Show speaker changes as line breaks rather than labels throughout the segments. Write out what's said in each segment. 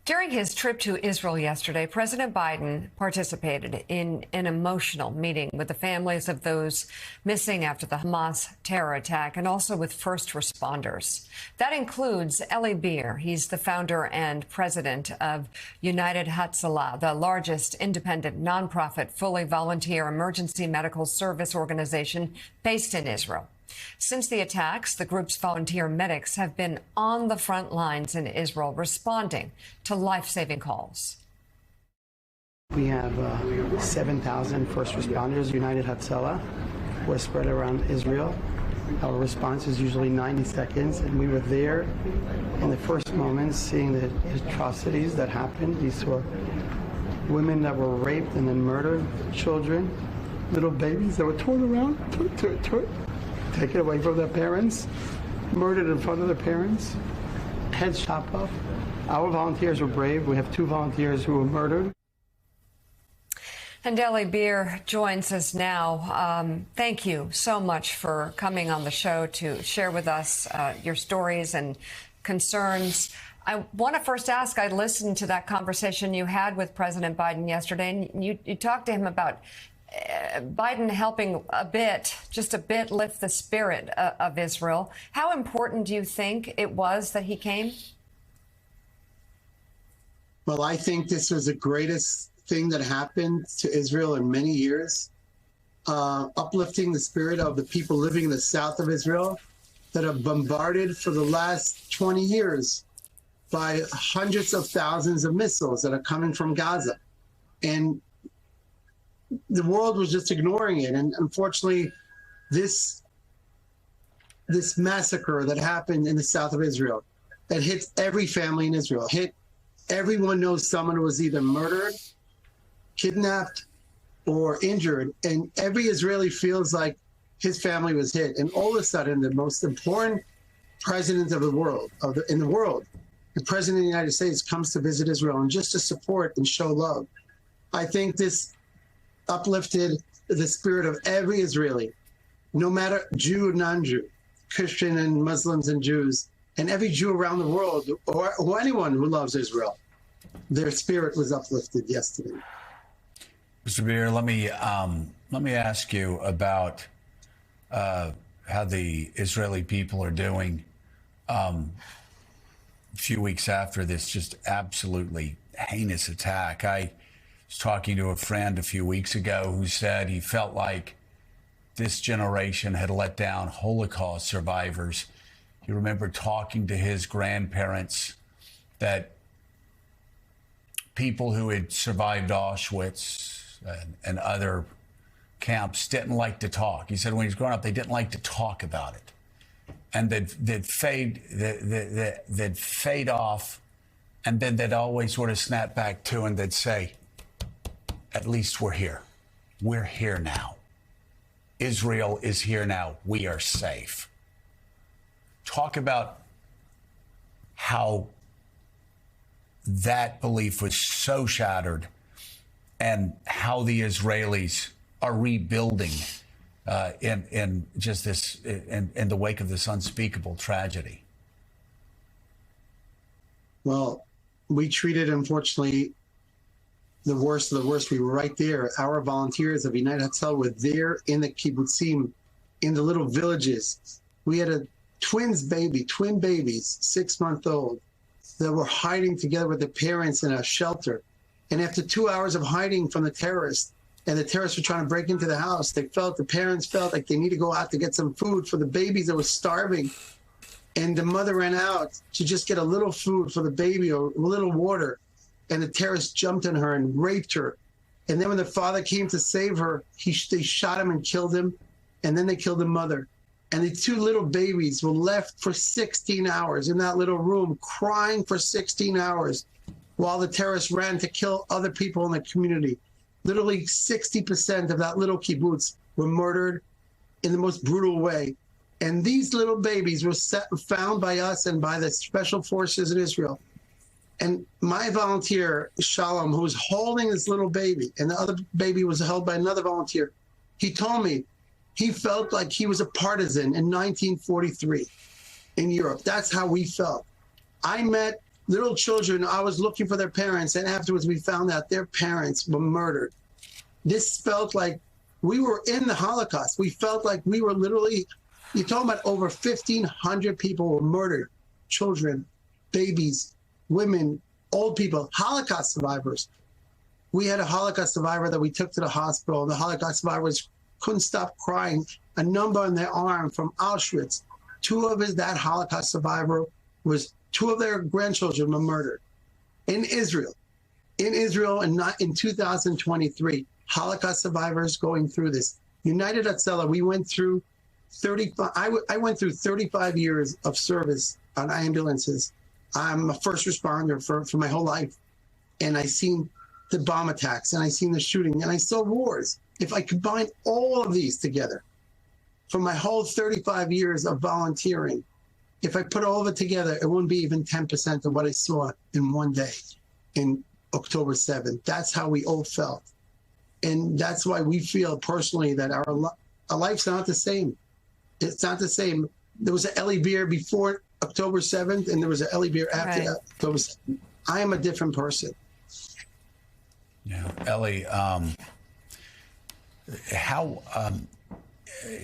During his trip to Israel yesterday, President Biden participated in an emotional meeting with the families of those missing after the Hamas terror attack and also with first responders. That includes Eli Beer. He's the founder and president of United Hatzalah, the largest independent nonprofit, fully volunteer emergency medical service organization based in Israel. Since the attacks, the group's volunteer medics have been on the front lines in Israel responding to life-saving calls.
We have 7,000 first responders, United Hatzalah. We're spread around Israel. Our response is usually 90 seconds, and we were there in the first moments seeing the atrocities that happened. We saw women that were raped and then murdered, children, little babies that were torn around, taken away from their parents, murdered in front of their parents, heads chopped off. Our volunteers were brave. We have 2 volunteers who were murdered.
And Eli Beer joins us now. Thank you so much for coming on the show to share with us your stories and concerns. I want to first ask, I listened to that conversation you had with President Biden yesterday, and you talked to him about Biden helping just a bit, lift the spirit of Israel. How important do you think it was that he came?
Well, I think this was the greatest thing that happened to Israel in many years, uplifting the spirit of the people living in the south of Israel that are bombarded for the last 20 years by hundreds of thousands of missiles that are coming from Gaza. And the world was just ignoring it. And unfortunately, this massacre that happened in the south of Israel, that hits every family in Israel, everyone knows someone who was either murdered, kidnapped, or injured. And every Israeli feels like his family was hit. And all of a sudden, the most important president of the world, in the world, the president of the United States, comes to visit Israel and just to support and show love. I think this uplifted the spirit of every Israeli, no matter Jew or non-Jew, Christian and Muslims and Jews, and every Jew around the world, or anyone who loves Israel. Their spirit was uplifted yesterday.
Mr. Beer, let me ask you about how the Israeli people are doing a few weeks after this just absolutely heinous attack. I was talking to a friend a few weeks ago who said he felt like this generation had let down Holocaust survivors. He remembered talking to his grandparents that people who had survived Auschwitz and other camps didn't like to talk. He said when he was growing up, they didn't like to talk about it. And they'd fade off, and then they'd always sort of snap back to, and they'd say, at least we're here. We're here now. Israel is here now. We are safe. Talk about how that belief was so shattered and how the Israelis are rebuilding in just this, in the wake of this unspeakable tragedy. Well, we treated, unfortunately, the worst of the worst. We were right there. Our volunteers of United Hatzalah were there in the kibbutzim, in the little villages. We had a twin babies, 6-month-old, that were hiding together with their parents in a shelter. And after 2 hours of hiding from the terrorists, and the terrorists were trying to break into the house, the parents felt like they need to go out to get some food for the babies that were starving. And the mother ran out to just get a little food for the baby or a little water. And the terrorists jumped on her and raped her. And then when the father came to save her, they shot him and killed him. And then they killed the mother. And the 2 little babies were left for 16 hours in that little room, crying for 16 hours while the terrorists ran to kill other people in the community. Literally 60% of that little kibbutz were murdered in the most brutal way. And these little babies were found by us and by the special forces in Israel. And my volunteer, Shalom, who was holding this little baby, and the other baby was held by another volunteer, he told me he felt like he was a partisan in 1943 in Europe. That's how we felt. I met
little children. I was looking for their parents, and afterwards we found out their parents were murdered. This felt like we were in the Holocaust. We felt like we were literally, you're talking about over 1,500 people were murdered. Children, babies, women, old people, Holocaust survivors. We had a Holocaust survivor that we took to the hospital. The Holocaust survivors couldn't stop crying. A number on their arm from Auschwitz. That Holocaust survivor was, 2 of their grandchildren were murdered in Israel. And not in 2023. Holocaust survivors going through this. United Hatzalah, we went through 35. I went through 35 years of service on ambulances. I'm a first responder for my whole life, and I seen the bomb attacks, and I seen the shooting, and I saw wars. If I combine all of these together, from my whole 35 years of volunteering, if I put all of it together, it wouldn't be even 10% of what I saw in one day, in October 7th. That's how we all felt. And that's why we feel personally that our life's not the same. It's not the same. There was an Eli Beer before October 7th, and there was an Eli Beer after October 7th. I am a different person.
Yeah, Eli, how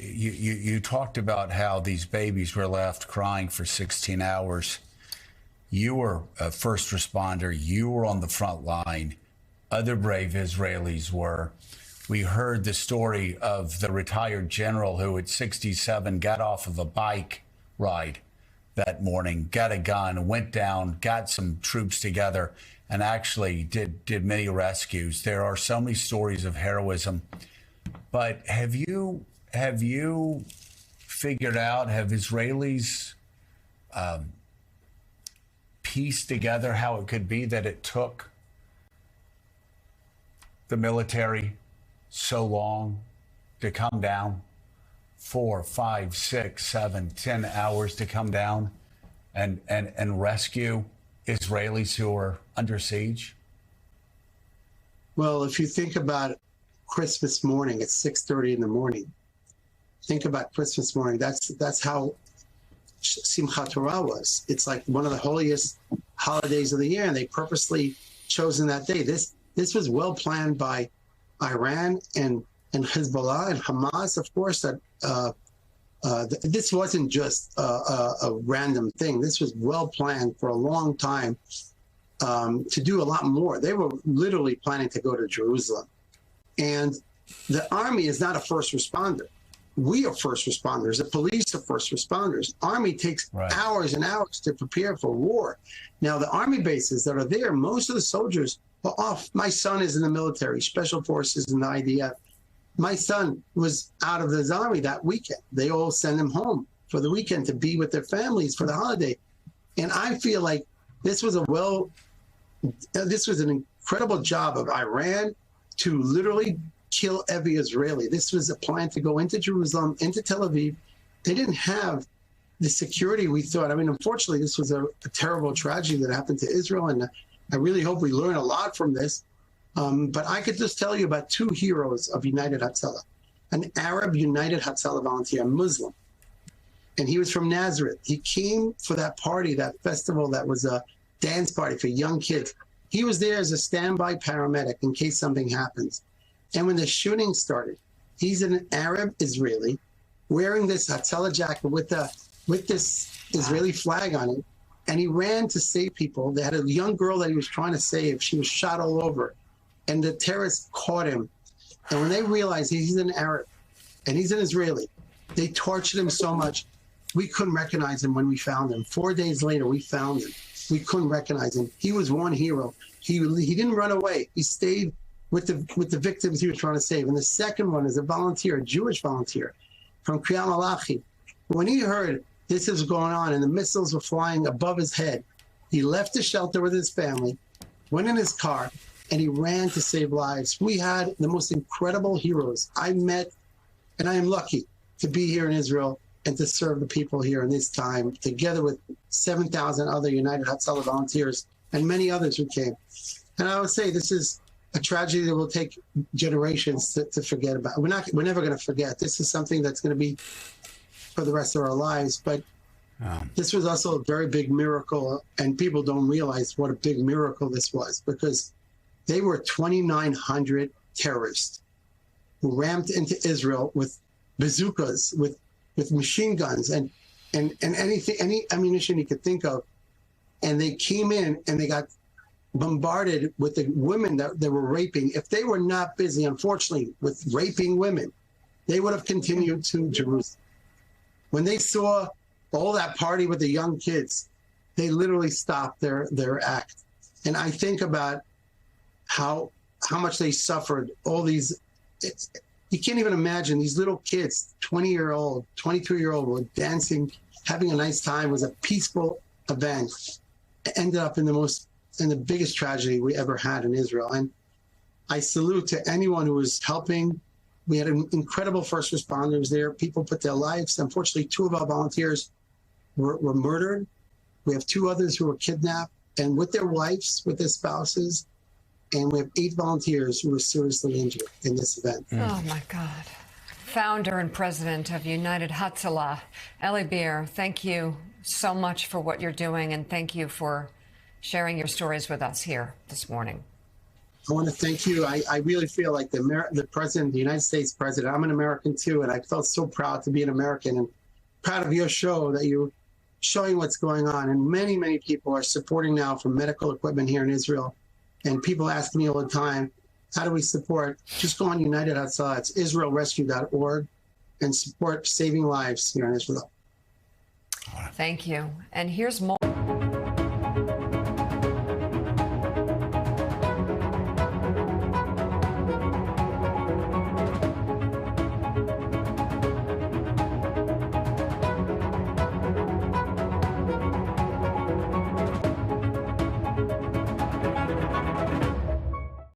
you talked about how these babies were left crying for 16 hours. You were a first responder. You were on the front line. Other brave Israelis were. We heard the story of the retired general who at 67 got off of a bike ride that morning, got a gun, went down, got some troops together, and actually did many rescues. There are so many stories of heroism. But have you figured out, have Israelis pieced together how it could be that it took the military so long to come down, 4, 5, 6, 7, 10 hours to come down and rescue Israelis who are under siege?
Well, if you think about Christmas morning at 6:30 in the morning, think about Christmas morning. That's how Simchat Torah was. It's like one of the holiest holidays of the year, and they purposely chosen that day. This was well planned by Iran and Hezbollah and Hamas, of course. This wasn't just a random thing. This was well planned for a long time to do a lot more. They were literally planning to go to Jerusalem. And the army is not a first responder. We are first responders. The police are first responders. Army takes hours and hours to prepare for war. Now, the army bases that are there, most of the soldiers are off. My son is in the military, special forces in the IDF. My son was out of the army that weekend. They all send him home for the weekend to be with their families for the holiday. And I feel like this was an incredible job of Iran to literally kill every Israeli. This was a plan to go into Jerusalem, into Tel Aviv. They didn't have the security we thought. I mean, unfortunately, this was a terrible tragedy that happened to Israel, and I really hope we learn a lot from this. But I could just tell you about 2 heroes of United Hatzalah. An Arab United Hatzalah volunteer, a Muslim, and he was from Nazareth. He came for that party, that festival that was a dance party for young kids. He was there as a standby paramedic in case something happens. And when the shooting started, he's an Arab Israeli wearing this Hatzalah jacket with this Israeli flag on it. And he ran to save people. They had a young girl that he was trying to save. She was shot all over. And the terrorists caught him. And when they realized he's an Arab and he's an Israeli, they tortured him so much, we couldn't recognize him when we found him. 4 days later, we found him. We couldn't recognize him. He was one hero. He didn't run away. He stayed with the victims he was trying to save. And the second one is a volunteer, a Jewish volunteer from Kriyat Malachi. When he heard this was going on and the missiles were flying above his head, he left the shelter with his family, went in his car, and he ran to save lives. We had the most incredible heroes I met, and I am lucky to be here in Israel and to serve the people here in this time, together with 7,000 other United Hatzalah volunteers and many others who came. And I would say this is a tragedy that will take generations to forget about. We're never going to forget. This is something that's going to be for the rest of our lives. But This was also a very big miracle, and people don't realize what a big miracle this was, because they were 2,900 terrorists who rammed into Israel with bazookas, with machine guns, and anything, any ammunition you could think of. And they came in and they got bombarded with the women that they were raping. If they were not busy, unfortunately, with raping women, they would have continued to Jerusalem. When they saw all that party with the young kids, they literally stopped their act. And I think about how much they suffered. All these, you can't even imagine, these little kids, 20-year-old, 22-year-old, were dancing, having a nice time. It was a peaceful event. It ended up in the biggest tragedy we ever had in Israel. And I salute to anyone who was helping. We had incredible first responders there. People put their lives. Unfortunately, 2 of our volunteers were murdered. We have 2 others who were kidnapped, and with their wives, with their spouses. And we have 8 volunteers who were seriously injured in this event.
Oh, my God. Founder and president of United Hatzalah, Eli Beer, thank you so much for what you're doing, and thank you for sharing your stories with us here this morning.
I want to thank you. I really feel like the president, the United States president, I'm an American too, and I felt so proud to be an American and proud of your show, that you're showing what's going on. And many, many people are supporting now for medical equipment here in Israel. And people ask me all the time, how do we support? Just go on United Hatzalah. It's israelrescue.org, and support saving lives here in Israel.
Thank you. And here's more.